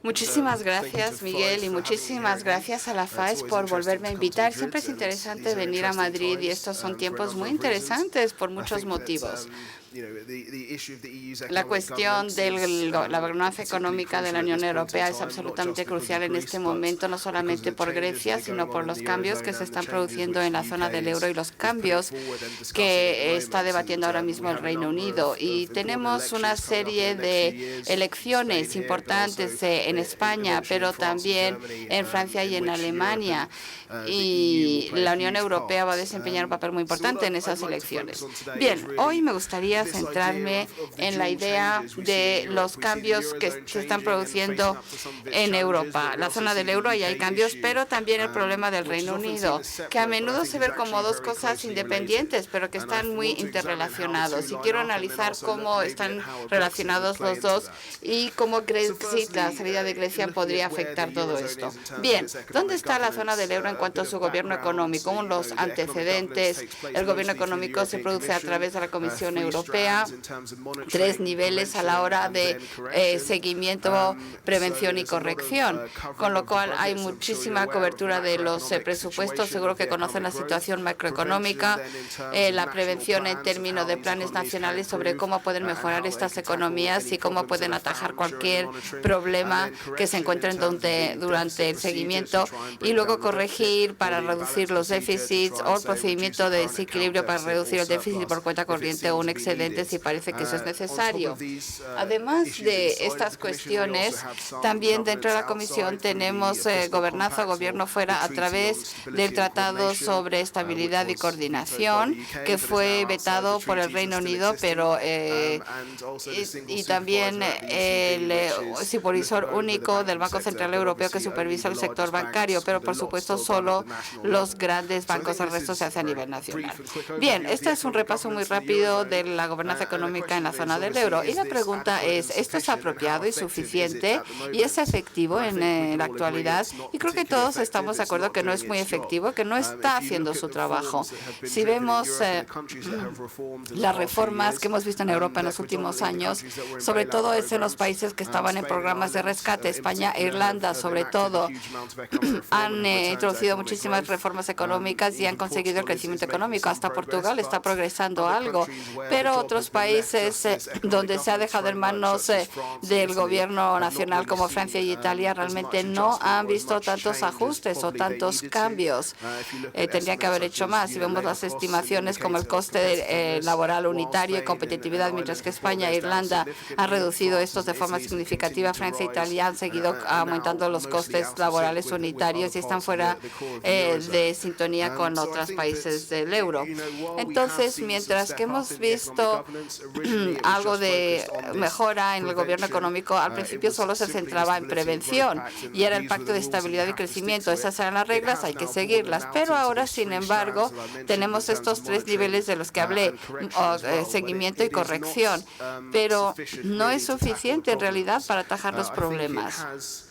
Muchísimas gracias, Miguel, y muchísimas gracias a la FAES por volverme a invitar. Siempre es interesante venir a Madrid y estos son tiempos muy interesantes por muchos motivos. La cuestión de la gobernanza económica de la Unión Europea es absolutamente crucial en este momento, no solamente por Grecia, sino por los cambios que se están produciendo en la zona del euro y los cambios que está debatiendo ahora mismo el Reino Unido. Y tenemos una serie de elecciones importantes en España, pero también en Francia y en Alemania. Y la Unión Europea va a desempeñar un papel muy importante en esas elecciones. Bien, hoy me gustaría centrarme en la idea de los cambios que se están produciendo en Europa. La zona del euro, ahí hay cambios, pero también el problema del Reino Unido, que a menudo se ve como dos cosas independientes, pero que están muy interrelacionados. Y quiero analizar cómo están relacionados los dos y cómo Brexit, la salida de Grecia, podría afectar todo esto. Bien, ¿dónde está la zona del euro en cuanto a su gobierno económico? Los antecedentes. El gobierno económico se produce a través de la Comisión Europea, 3 niveles a la hora de seguimiento, prevención y corrección, con lo cual hay muchísima cobertura de los presupuestos. Seguro que conocen la situación macroeconómica, la prevención en términos de planes nacionales sobre cómo pueden mejorar estas economías y cómo pueden atajar cualquier problema que se encuentren durante el seguimiento, y luego corregir para reducir los déficits o el procedimiento de desequilibrio para reducir el déficit por cuenta corriente o un excedente si parece que eso es necesario. Además de estas cuestiones, también dentro de la Comisión tenemos gobernanza o gobierno fuera a través del Tratado sobre Estabilidad y Coordinación, que fue vetado por el Reino Unido, pero y también el supervisor único del Banco Central Europeo que supervisa el sector bancario, pero por supuesto solo los grandes bancos, el resto se hace a nivel nacional. Bien, este es un repaso muy rápido de la gobernanza económica en la zona del euro. Y la pregunta es, ¿esto es apropiado y suficiente y es efectivo en la actualidad? Y creo que todos estamos de acuerdo que no es muy efectivo, que no está haciendo su trabajo. Si vemos las reformas que hemos visto en Europa en los últimos años, sobre todo es en los países que estaban en programas de rescate, España e Irlanda, sobre todo, han introducido muchísimas reformas económicas y han conseguido el crecimiento económico. Hasta Portugal está progresando algo, pero otros países donde se ha dejado en manos del gobierno nacional, como Francia y Italia, realmente no han visto tantos ajustes o tantos cambios. Tendrían que haber hecho más. Si vemos las estimaciones como el coste laboral unitario y competitividad, mientras que España e Irlanda han reducido estos de forma significativa, Francia e Italia han seguido aumentando los costes laborales unitarios y están fuera de sintonía con otros países del euro. Entonces, mientras que hemos visto algo de mejora en el gobierno económico, al principio solo se centraba en prevención y era el Pacto de Estabilidad y Crecimiento. Esas eran las reglas, hay que seguirlas. Pero ahora, sin embargo, tenemos estos 3 niveles de los que hablé, seguimiento y corrección. Pero no es suficiente en realidad para atajar los problemas.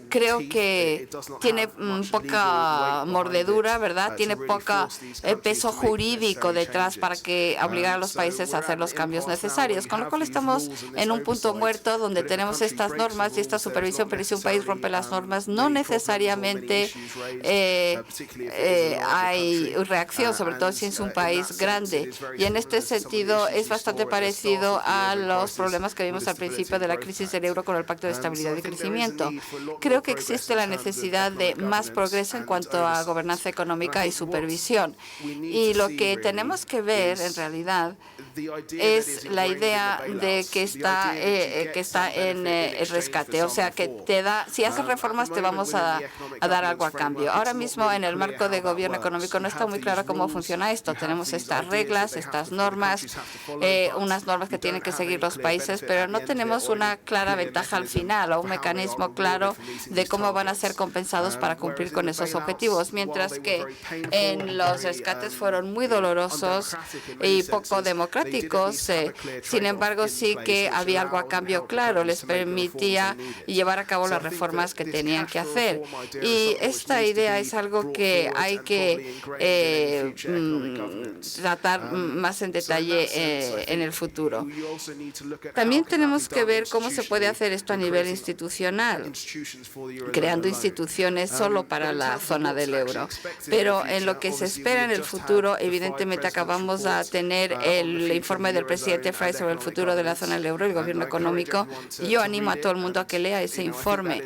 Creo que tiene poca mordedura, ¿verdad? Tiene poco peso jurídico detrás para que obligar a los países a hacer los cambios necesarios, con lo cual estamos en un punto muerto donde tenemos estas normas y esta supervisión, pero si un país rompe las normas, no necesariamente hay reacción, sobre todo si es un país grande. Y en este sentido es bastante parecido a los problemas que vimos al principio de la crisis del euro con el Pacto de Estabilidad y Crecimiento. Creo que existe la necesidad de más progreso en cuanto a gobernanza económica y supervisión. Y lo que tenemos que ver, en realidad, es la idea de que está en el rescate. O sea, que te da, si haces reformas, te vamos a dar algo a cambio. Ahora mismo, en el marco de gobierno económico, no está muy claro cómo funciona esto. Tenemos estas reglas, estas normas, unas normas que tienen que seguir los países, pero no tenemos una clara ventaja al final o un mecanismo mecanismo claro de cómo van a ser compensados para cumplir con esos objetivos, mientras que en los rescates fueron muy dolorosos y poco democráticos. Sin embargo, sí que había algo a cambio claro, les permitía llevar a cabo las reformas que tenían que hacer. Y esta idea es algo que hay que tratar más en detalle en el futuro. También tenemos que ver cómo se puede hacer esto a nivel institucional, creando instituciones solo para la zona del euro. Pero en lo que se espera en el futuro, evidentemente acabamos de tener el informe del presidente Frey sobre el futuro de la zona del euro y el gobierno económico. Y yo animo a todo el mundo a que lea ese informe.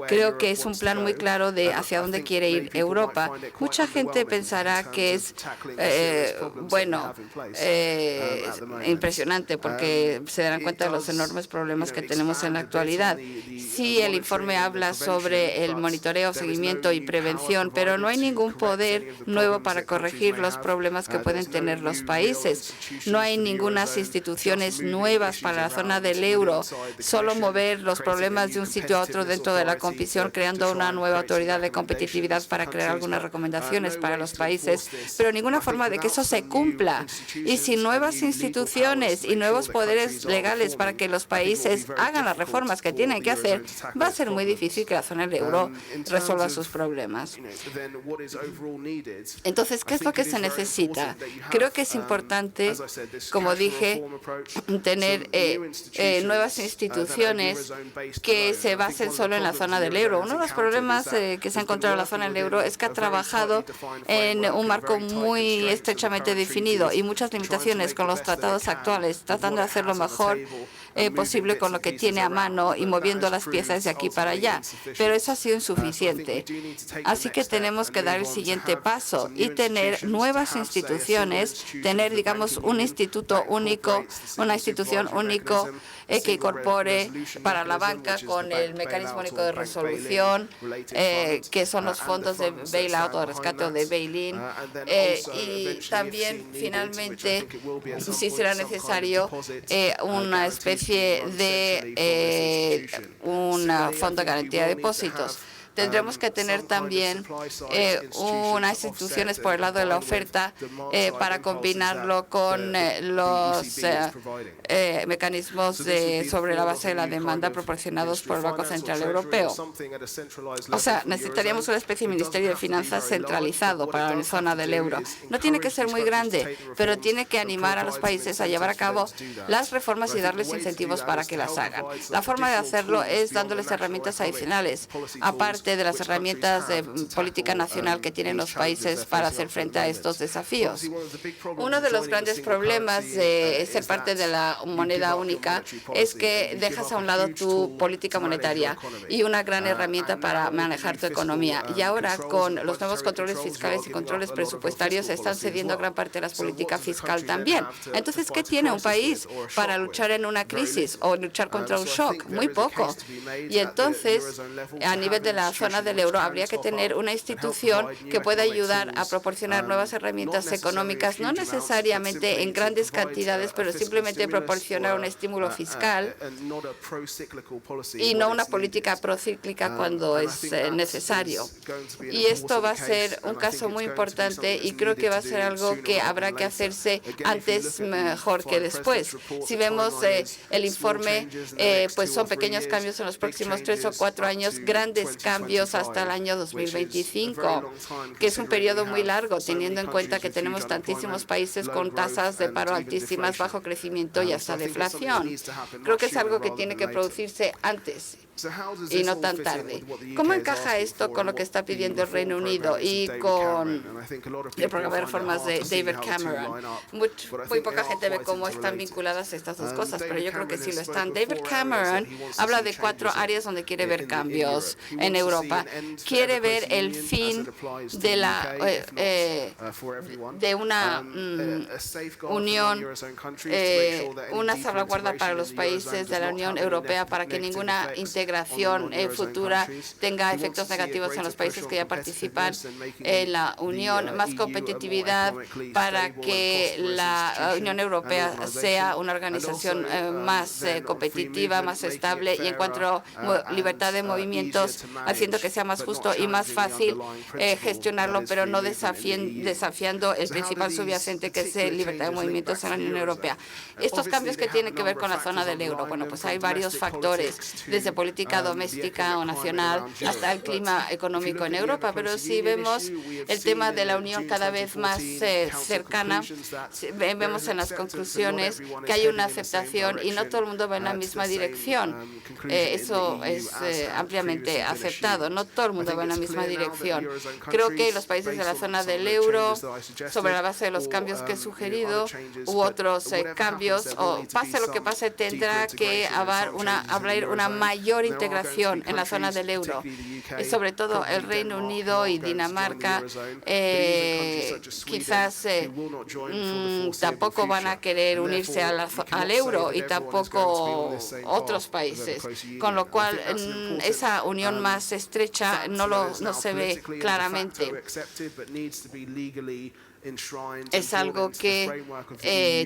Creo que es un plan muy claro de hacia dónde quiere ir Europa. Mucha gente pensará que es, impresionante porque se darán cuenta de los enormes problemas que tenemos en la actualidad. Sí, el informe habla sobre el monitoreo, seguimiento y prevención, pero no hay ningún poder nuevo para corregir los problemas que pueden tener los países. No hay ninguna instituciones nuevas para la zona del euro, solo mover los problemas de un sitio a otro dentro de la Comisión, creando una nueva autoridad de competitividad para crear algunas recomendaciones para los países, pero ninguna forma de que eso se cumpla. Y sin nuevas instituciones y nuevos poderes legales para que los países hagan las reformas que tienen que hacer, va a ser muy difícil que la zona del euro resuelva sus problemas. Entonces, ¿qué es lo que se necesita? Creo que es importante, como dije, tener nuevas instituciones que se basen solo en la zona del euro. Uno de los problemas que se ha encontrado en la zona del euro es que ha trabajado en un marco muy estrechamente definido y muchas limitaciones con los tratados actuales, tratando de hacer lo mejor posible con lo que tiene a mano y moviendo las piezas de aquí para allá. Pero eso ha sido insuficiente. Así que tenemos que dar el siguiente paso y tener nuevas instituciones, tener, digamos, un instituto único, una institución único que incorpore para la banca con el mecanismo único de resolución, que son los fondos de bailout o de rescate o de bail-in. Y también, finalmente, si será necesario, una especie de un fondo de garantía de depósitos. Tendremos que tener también unas instituciones por el lado de la oferta para combinarlo con los mecanismos sobre la base de la demanda proporcionados por el Banco Central Europeo. O sea, necesitaríamos una especie de Ministerio de Finanzas centralizado para la zona del euro. No tiene que ser muy grande, pero tiene que animar a los países a llevar a cabo las reformas y darles incentivos para que las hagan. La forma de hacerlo es dándoles herramientas adicionales, aparte de las herramientas de política nacional que tienen los países para hacer frente a estos desafíos. Uno de los grandes problemas de ser parte de la moneda única es que dejas a un lado tu política monetaria y una gran herramienta para manejar tu economía. Y ahora, con los nuevos controles fiscales y controles presupuestarios, están cediendo gran parte de la política fiscal también. Entonces, ¿qué tiene un país para luchar en una crisis o luchar contra un shock? Muy poco. Y entonces, a nivel de la zona del euro, habría que tener una institución que pueda ayudar a proporcionar nuevas herramientas económicas, no necesariamente en grandes cantidades, pero simplemente proporcionar un estímulo fiscal y no una política procíclica cuando es necesario. Y esto va a ser un caso muy importante y creo que va a ser algo que habrá que hacerse antes mejor que después. Si vemos el informe, pues son pequeños cambios en los próximos 3 o 4 años, grandes cambios hasta el año 2025, que es un periodo muy largo, teniendo en cuenta que tenemos tantísimos países con tasas de paro altísimas, bajo crecimiento y hasta deflación. Creo que es algo que tiene que producirse antes y no tan tarde. ¿Cómo encaja esto con lo que está pidiendo el Reino Unido y con el programa de reformas de David Cameron? Muy poca gente ve cómo están vinculadas estas dos cosas, pero yo creo que sí lo están. David Cameron habla de 4 áreas donde quiere ver cambios en Europa. Quiere ver el fin de una unión, una salvaguarda para los países de la Unión Europea para que ninguna integración integración futura tenga efectos negativos en los países que ya participan en la Unión, más competitividad para que la Unión Europea sea una organización más competitiva, más estable y en cuanto a libertad de movimientos, haciendo que sea más justo y más fácil gestionarlo, pero no desafiando el principal subyacente que es libertad de movimientos en la Unión Europea. Estos cambios que tienen que ver con la zona del euro, bueno, pues hay varios factores, desde política doméstica o nacional hasta el clima económico en Europa, pero si vemos el tema de la Unión cada vez más cercana, vemos en las conclusiones que hay una aceptación y no todo el mundo va en la misma dirección. Eso es ampliamente aceptado. No todo el mundo va en la misma dirección. Creo que los países de la zona del euro, sobre la base de los cambios que he sugerido u otros cambios, o pase lo que pase, tendrá que haber una mayor integración en la zona del euro. Y sobre todo el Reino Unido y Dinamarca quizás tampoco van a querer unirse al euro y tampoco otros países, con lo cual esa unión más estrecha no se ve claramente. Es algo que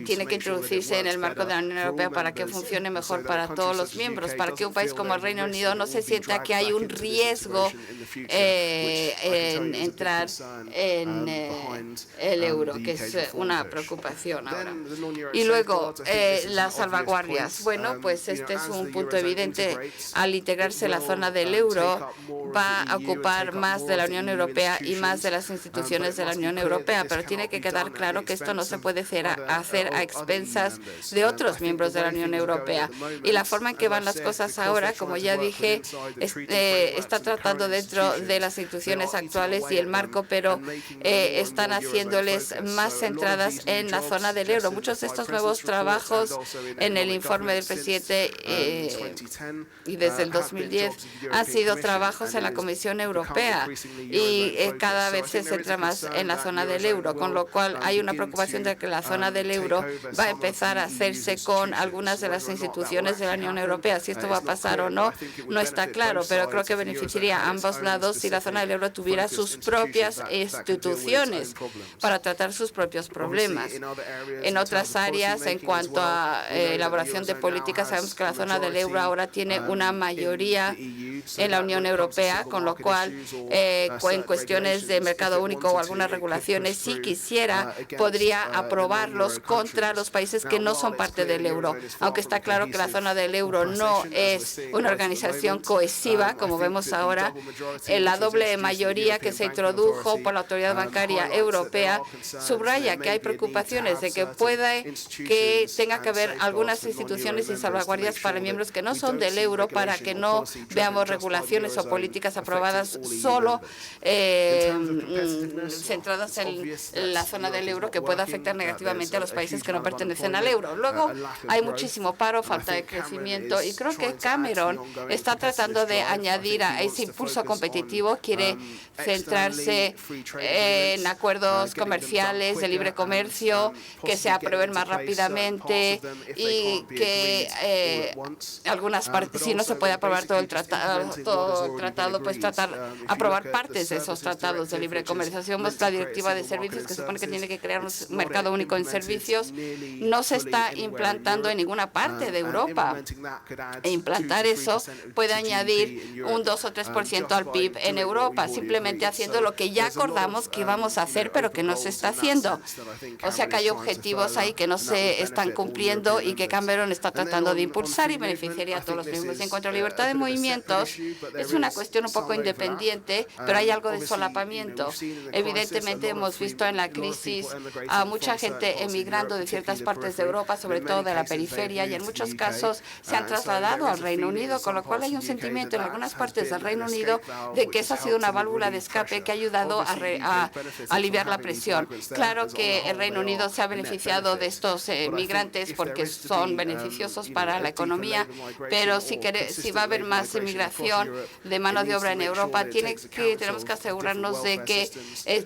tiene que introducirse en el marco de la Unión Europea para que funcione mejor para todos los miembros, para que un país como el Reino Unido no se sienta que hay un riesgo en entrar en el euro, que es una preocupación ahora. Y luego, las salvaguardias. Bueno, pues este es un punto evidente. Al integrarse la zona del euro, va a ocupar más de la Unión Europea y más de las instituciones de la Unión Europea, pero tiene que quedar claro que esto no se puede hacer a expensas de otros miembros de la Unión Europea. Y la forma en que van las cosas ahora, como ya dije, está tratando dentro de las instituciones actuales y el marco, pero están haciéndoles más centradas en la zona del euro. Muchos de estos nuevos trabajos en el informe del presidente y desde el 2010 han sido trabajos en la Comisión Europea y cada vez se centra más en la zona del euro, con lo cual hay una preocupación de que la zona del euro va a empezar a hacerse con algunas de las instituciones de la Unión Europea. Si esto va a pasar o no, no está claro, pero creo que beneficiaría a ambos lados si la zona del euro tuviera sus propias instituciones para tratar sus propios problemas. En otras áreas, en cuanto a elaboración de políticas, sabemos que la zona del euro ahora tiene una mayoría en la Unión Europea, con lo cual en cuestiones de mercado único o algunas regulaciones, si quisiera, podría aprobarlos contra los países que no son parte del euro, aunque está claro que la zona del euro no es una organización cohesiva, como vemos ahora. La doble mayoría que se introdujo por la Autoridad Bancaria Europea subraya que hay preocupaciones de que tenga que haber algunas instituciones y salvaguardias para miembros que no son del euro, para que no veamos regulaciones o políticas aprobadas solo centradas en la zona del euro que pueda afectar negativamente a los países que no pertenecen al euro. Luego hay muchísimo paro, falta de crecimiento y creo que Cameron está tratando de añadir a ese impulso competitivo, quiere centrarse en acuerdos comerciales de libre comercio que se aprueben más rápidamente y que algunas partes, si no se puede aprobar todo el tratado, pues aprobar partes de esos tratados de libre comercio. Si vemos la directiva de servicios, que supone que tiene que crear un mercado único en servicios, no se está implantando en ninguna parte de Europa. E implantar eso puede añadir un 2 o 3% al PIB en Europa, simplemente haciendo lo que ya acordamos que íbamos a hacer, pero que no se está haciendo. O sea que hay objetivos ahí que no se están cumpliendo y que Cameron está tratando de impulsar y beneficiaría a todos los miembros. En cuanto a libertad de movimientos, es una cuestión un poco independiente, pero hay algo de solapamiento. Evidentemente hemos visto en la crisis a mucha gente emigrando de ciertas partes de Europa, sobre todo de la periferia, y en muchos casos se han trasladado al Reino Unido, con lo cual hay un sentimiento en algunas partes del Reino Unido de que eso ha sido una válvula de escape que ha ayudado a aliviar la presión. Claro que el Reino Unido se ha beneficiado de estos migrantes porque son beneficiosos para la economía, pero si va a haber más migración de mano de obra en Europa, tenemos que asegurarnos de que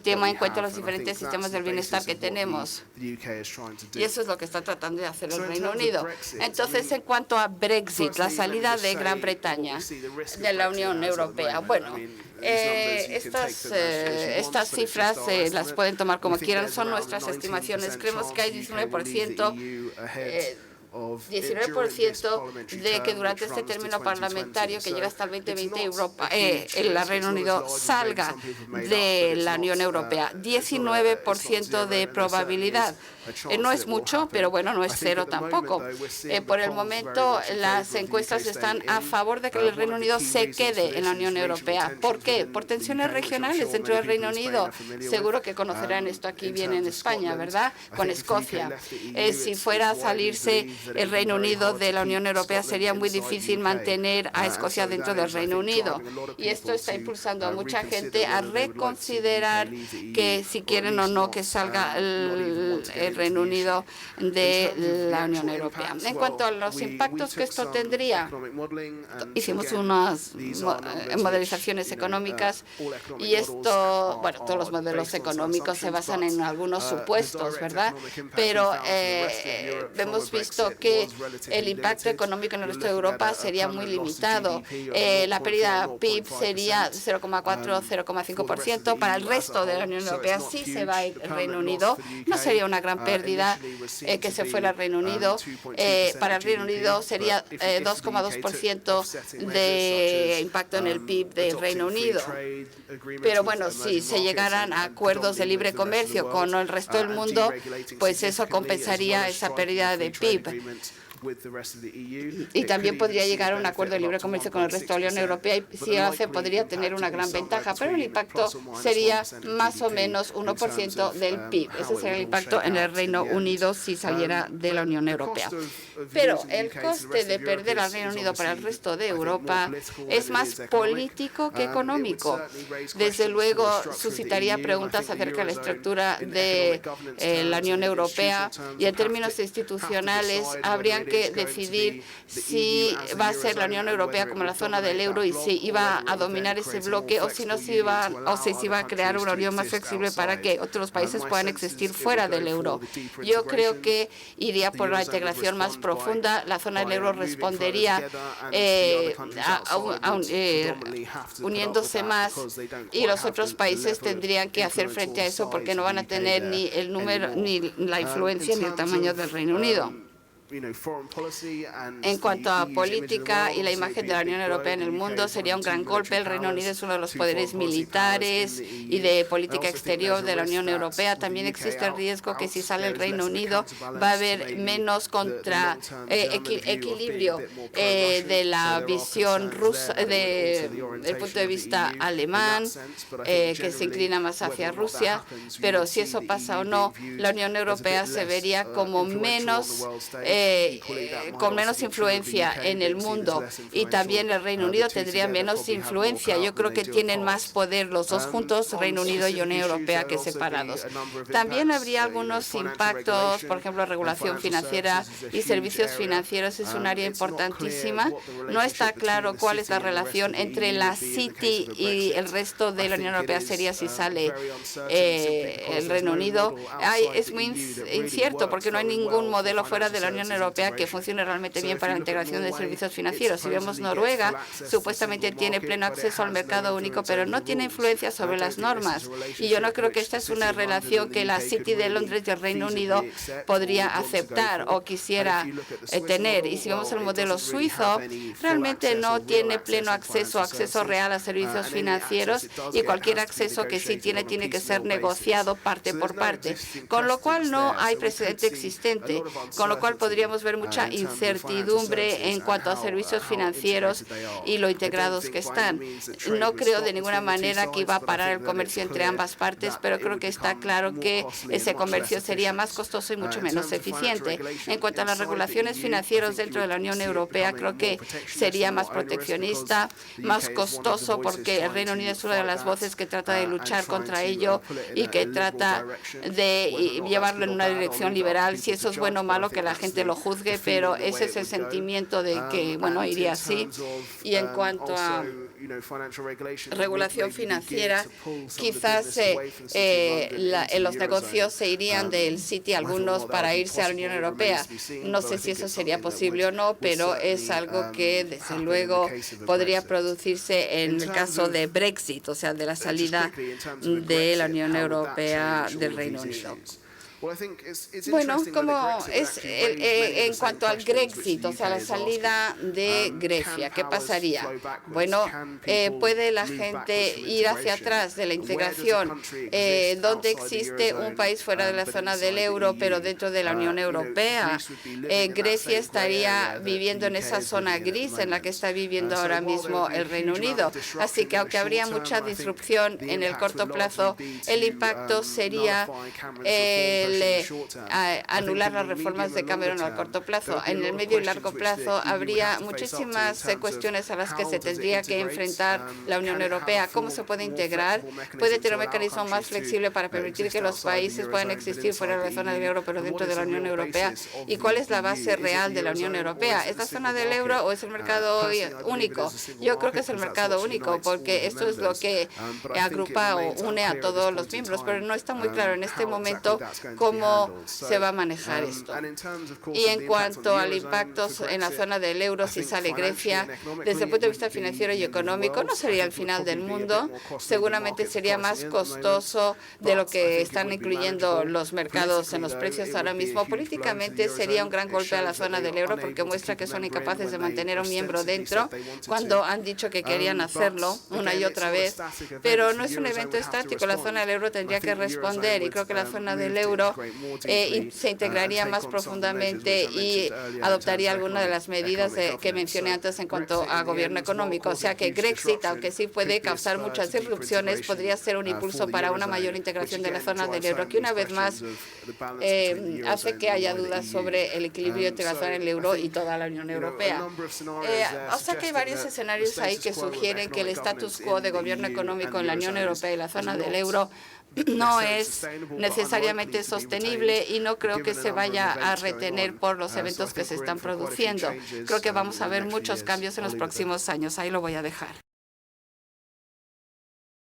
toma en cuenta los diferentes sistemas del bienestar que tenemos. Y eso es lo que está tratando de hacer el Reino Unido. Entonces, en cuanto a Brexit, la salida de Gran Bretaña de la Unión Europea, bueno, estas cifras las pueden tomar como quieran, son nuestras estimaciones. Creemos que hay 19% de que durante este término parlamentario que llega hasta el 2020 el Reino Unido salga de la Unión Europea. 19% de probabilidad. No es mucho, pero bueno, no es cero tampoco. Por el momento, las encuestas están a favor de que el Reino Unido se quede en la Unión Europea. ¿Por qué? Por tensiones regionales dentro del Reino Unido. Seguro que conocerán esto aquí bien en España, ¿verdad? Con Escocia. Si fuera a salirse el Reino Unido de la Unión Europea, sería muy difícil mantener a Escocia dentro del Reino Unido. Y esto está impulsando a mucha gente a reconsiderar que si quieren o no que salga el Reino Unido de la Unión Europea. En cuanto a los impactos que esto tendría, hicimos unas modelizaciones económicas y esto, bueno, todos los modelos económicos se basan en algunos supuestos, ¿verdad? Pero hemos visto que el impacto económico en el resto de Europa sería muy limitado. La pérdida PIB sería 0,4-0,5%. Para el resto de la Unión Europea, sí se va el Reino Unido. No sería una gran pérdida que se fuera al Reino Unido. Para el Reino Unido sería 2,2% de impacto en el PIB del Reino Unido. Pero bueno, si se llegaran a acuerdos de libre comercio con el resto del mundo, pues eso compensaría esa pérdida de PIB. Y también podría llegar a un acuerdo de libre comercio con el resto de la Unión Europea y si hace podría tener una gran ventaja, pero el impacto sería más o menos 1% del PIB. Ese sería el impacto en el Reino Unido si saliera de la Unión Europea. Pero el coste de perder al Reino Unido para el resto de Europa es más político que económico. Desde luego suscitaría preguntas acerca de la estructura de la Unión Europea y en términos institucionales habrían que decidir si va a ser la Unión Europea como la zona del euro y si iba a dominar ese bloque o si no se iba a crear una unión más flexible para que otros países puedan existir fuera del euro. Yo creo que iría por la integración más profunda. La zona del euro respondería uniéndose más y los otros países tendrían que hacer frente a eso porque no van a tener ni el número, ni la influencia, ni el tamaño del Reino Unido. En cuanto a política y la imagen de la Unión Europea en el mundo, sería un gran golpe. El Reino Unido es uno de los poderes militares y de política exterior de la Unión Europea. También existe el riesgo que si sale el Reino Unido va a haber menos equilibrio de la visión rusa, del punto de vista alemán, que se inclina más hacia Rusia. Pero si eso pasa o no, la Unión Europea se vería como con menos influencia en el mundo y también el Reino Unido tendría menos influencia. Yo creo que tienen más poder los dos juntos, Reino Unido y Unión Europea, que separados. También habría algunos impactos, por ejemplo, regulación financiera y servicios financieros es un área importantísima. No está claro cuál es la relación entre la City y el resto de la Unión Europea sería si sale el Reino Unido. Es muy incierto porque no hay ningún modelo fuera de la Unión Europea que funcione realmente bien para la integración de servicios financieros. Si vemos Noruega, supuestamente tiene pleno acceso al mercado único, pero no tiene influencia sobre las normas. Y yo no creo que esta es una relación que la City de Londres y el Reino Unido podría aceptar o quisiera tener. Y si vemos el modelo suizo, realmente no tiene pleno acceso real a servicios financieros y cualquier acceso que sí tiene que ser negociado parte por parte. Con lo cual no hay precedente existente, con lo cual podríamos ver mucha incertidumbre en cuanto a servicios financieros y lo integrados que están. No creo de ninguna manera que iba a parar el comercio entre ambas partes, pero creo que está claro que ese comercio sería más costoso y mucho menos eficiente. En cuanto a las regulaciones financieras dentro de la Unión Europea, creo que sería más proteccionista, más costoso, porque el Reino Unido es una de las voces que trata de luchar contra ello y que trata de llevarlo en una dirección liberal. Si eso es bueno o malo, que la gente que lo juzgue, pero ese es el sentimiento de que, bueno, iría así. Y en cuanto a regulación financiera, quizás los negocios se irían del Citi algunos para irse a la Unión Europea. No sé si eso sería posible o no, pero es algo que desde luego podría producirse en el caso de Brexit, o sea, de la salida de la Unión Europea del Reino Unido. Bueno, como es en cuanto al Grexit, o sea, la salida de Grecia, ¿qué pasaría? Bueno, ¿puede la gente ir hacia atrás de la integración donde existe un país fuera de la zona del euro, pero dentro de la Unión Europea? Grecia estaría viviendo en esa zona gris en la que está viviendo ahora mismo el Reino Unido. Así que aunque habría mucha disrupción en el corto plazo, el impacto sería anular las reformas de Cameron al corto plazo. En el medio y largo plazo habría muchísimas cuestiones a las que se tendría que enfrentar la Unión Europea. ¿Cómo se puede integrar? ¿Puede tener un mecanismo más flexible para permitir que los países puedan existir fuera de la zona del euro, pero dentro de la Unión Europea? ¿Y cuál es la base real de la Unión Europea? ¿Es la zona del euro o es el mercado único? Yo creo que es el mercado único, porque esto es lo que agrupa o une a todos los miembros, pero no está muy claro en este momento cómo se va a manejar esto. Y en cuanto al impacto en la zona del euro, si sale Grecia, desde el punto de vista financiero y económico, no sería el final del mundo. Seguramente sería más costoso de lo que están incluyendo los mercados en los precios ahora mismo. Políticamente sería un gran golpe a la zona del euro porque muestra que son incapaces de mantener un miembro dentro cuando han dicho que querían hacerlo una y otra vez. Pero no es un evento estático. La zona del euro tendría que responder y creo que la zona del euro se integraría más profundamente y adoptaría algunas de las medidas que mencioné antes en cuanto a gobierno económico. O sea que Grexit, aunque sí puede causar muchas disrupciones, podría ser un impulso para una mayor integración de la zona del euro, que una vez más hace que haya dudas sobre el equilibrio entre la zona del euro y toda la Unión Europea. O sea que hay varios escenarios ahí que sugieren que el status quo de gobierno económico en la Unión Europea y la zona del euro no es necesariamente sostenible y no creo que se vaya a retener por los eventos que se están produciendo. Creo que vamos a ver muchos cambios en los próximos años. Ahí lo voy a dejar.